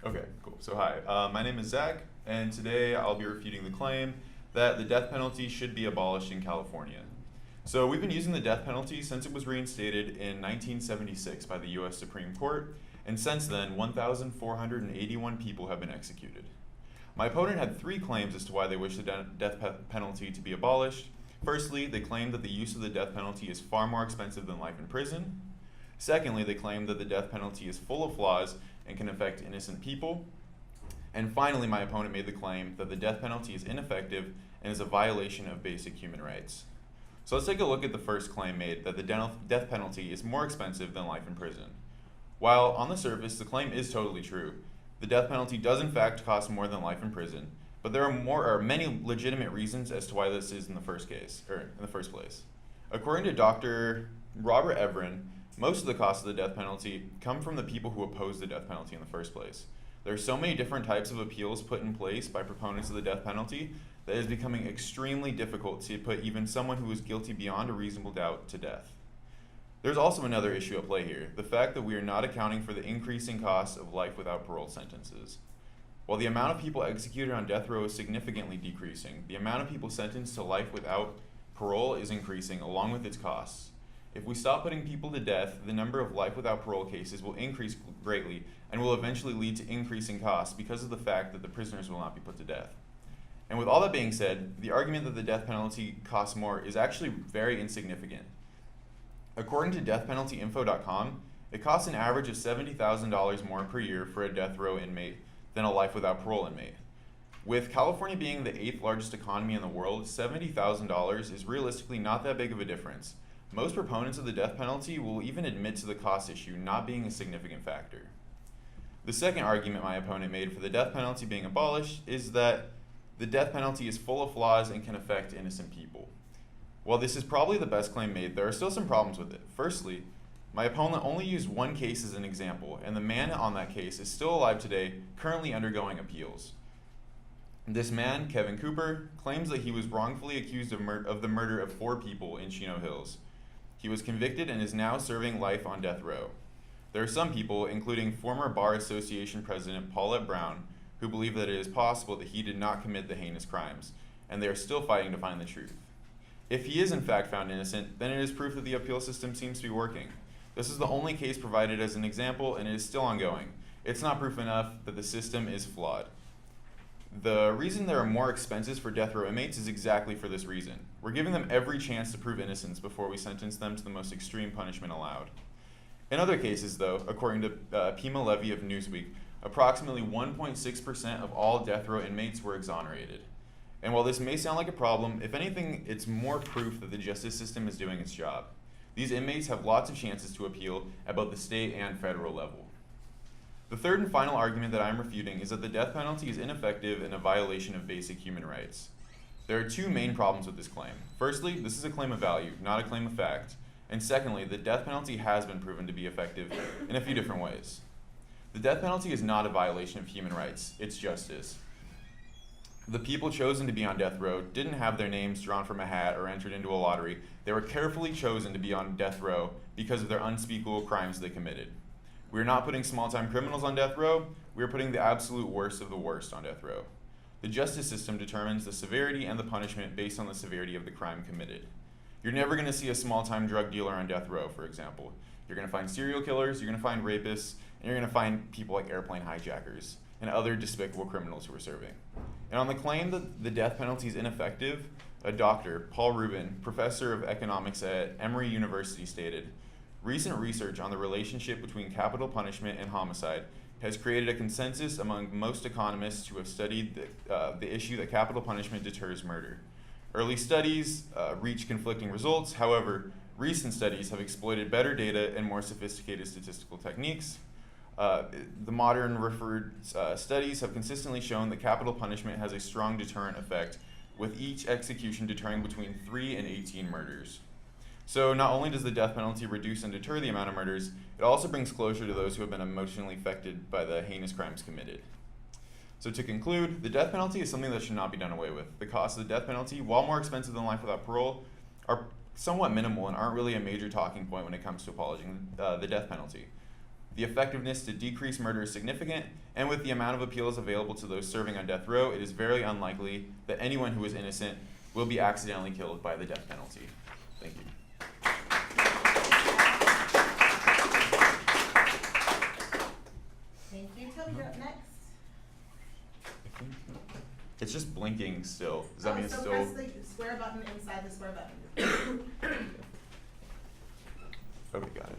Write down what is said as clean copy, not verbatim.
Okay, cool. So hi, my name is Zach, and today I'll be refuting the claim that the death penalty should be abolished in California. So we've been using the death penalty since it was reinstated in 1976 by the U.S. Supreme Court, and since then, 1,481 people have been executed. My opponent had three claims as to why they wish the death penalty to be abolished. Firstly, they claimed that the use of the death penalty is far more expensive than life in prison. Secondly, they claimed that the death penalty is full of flaws and can affect innocent people. And finally, my opponent made the claim that the death penalty is ineffective and is a violation of basic human rights. So let's take a look at the first claim made, that the death penalty is more expensive than life in prison. While on the surface, the claim is totally true. The death penalty does in fact cost more than life in prison, but there are many legitimate reasons as to why this is in the first place. According to Dr. Robert Everin, most of the costs of the death penalty come from the people who oppose the death penalty in the first place. There are so many different types of appeals put in place by proponents of the death penalty that it is becoming extremely difficult to put even someone who is guilty beyond a reasonable doubt to death. There's also another issue at play here, the fact that we are not accounting for the increasing costs of life without parole sentences. While the amount of people executed on death row is significantly decreasing, the amount of people sentenced to life without parole is increasing along with its costs. If we stop putting people to death, the number of life without parole cases will increase greatly and will eventually lead to increasing costs because of the fact that the prisoners will not be put to death. And with all that being said, the argument that the death penalty costs more is actually very insignificant. According to deathpenaltyinfo.com, it costs an average of $70,000 more per year for a death row inmate than a life without parole inmate. With California being the 8th largest economy in the world, $70,000 is realistically not that big of a difference. Most proponents of the death penalty will even admit to the cost issue not being a significant factor. The second argument my opponent made for the death penalty being abolished is that the death penalty is full of flaws and can affect innocent people. While this is probably the best claim made, there are still some problems with it. Firstly, my opponent only used one case as an example, and the man on that case is still alive today, currently undergoing appeals. This man, Kevin Cooper, claims that he was wrongfully accused of the murder of 4 people in Chino Hills. He was convicted and is now serving life on death row. There are some people, including former Bar Association President Paulette Brown, who believe that it is possible that he did not commit the heinous crimes, and they are still fighting to find the truth. If he is in fact found innocent, then it is proof that the appeal system seems to be working. This is the only case provided as an example, and it is still ongoing. It's not proof enough that the system is flawed. The reason there are more expenses for death row inmates is exactly for this reason. We're giving them every chance to prove innocence before we sentence them to the most extreme punishment allowed. In other cases, though, according to Pima Levy of Newsweek, approximately 1.6% of all death row inmates were exonerated. And while this may sound like a problem, if anything, it's more proof that the justice system is doing its job. These inmates have lots of chances to appeal at both the state and federal level. The third and final argument that I'm refuting is that the death penalty is ineffective and a violation of basic human rights. There are two main problems with this claim. Firstly, this is a claim of value, not a claim of fact. And secondly, the death penalty has been proven to be effective in a few different ways. The death penalty is not a violation of human rights, it's justice. The people chosen to be on death row didn't have their names drawn from a hat or entered into a lottery. They were carefully chosen to be on death row because of their unspeakable crimes they committed. We're not putting small-time criminals on death row, we're putting the absolute worst of the worst on death row. The justice system determines the severity and the punishment based on the severity of the crime committed. You're never going to see a small-time drug dealer on death row, for example. You're going to find serial killers, you're going to find rapists, and you're going to find people like airplane hijackers and other despicable criminals who are serving. And on the claim that the death penalty is ineffective, a doctor, Paul Rubin, professor of economics at Emory University, stated, "Recent research on the relationship between capital punishment and homicide has created a consensus among most economists who have studied the issue that capital punishment deters murder. Early studies reach conflicting results. However, recent studies have exploited better data and more sophisticated statistical techniques. The modern referred studies have consistently shown that capital punishment has a strong deterrent effect, with each execution deterring between 3 and 18 murders." So not only does the death penalty reduce and deter the amount of murders, it also brings closure to those who have been emotionally affected by the heinous crimes committed. So to conclude, the death penalty is something that should not be done away with. The costs of the death penalty, while more expensive than life without parole, are somewhat minimal and aren't really a major talking point when it comes to abolishing the death penalty. The effectiveness to decrease murder is significant, and with the amount of appeals available to those serving on death row, it is very unlikely that anyone who is innocent will be accidentally killed by the death penalty. Thank you. Thank you. Toby, you're up next. I think it's just blinking still. Does that mean it's so still? press the square button inside the square button. Okay, got it.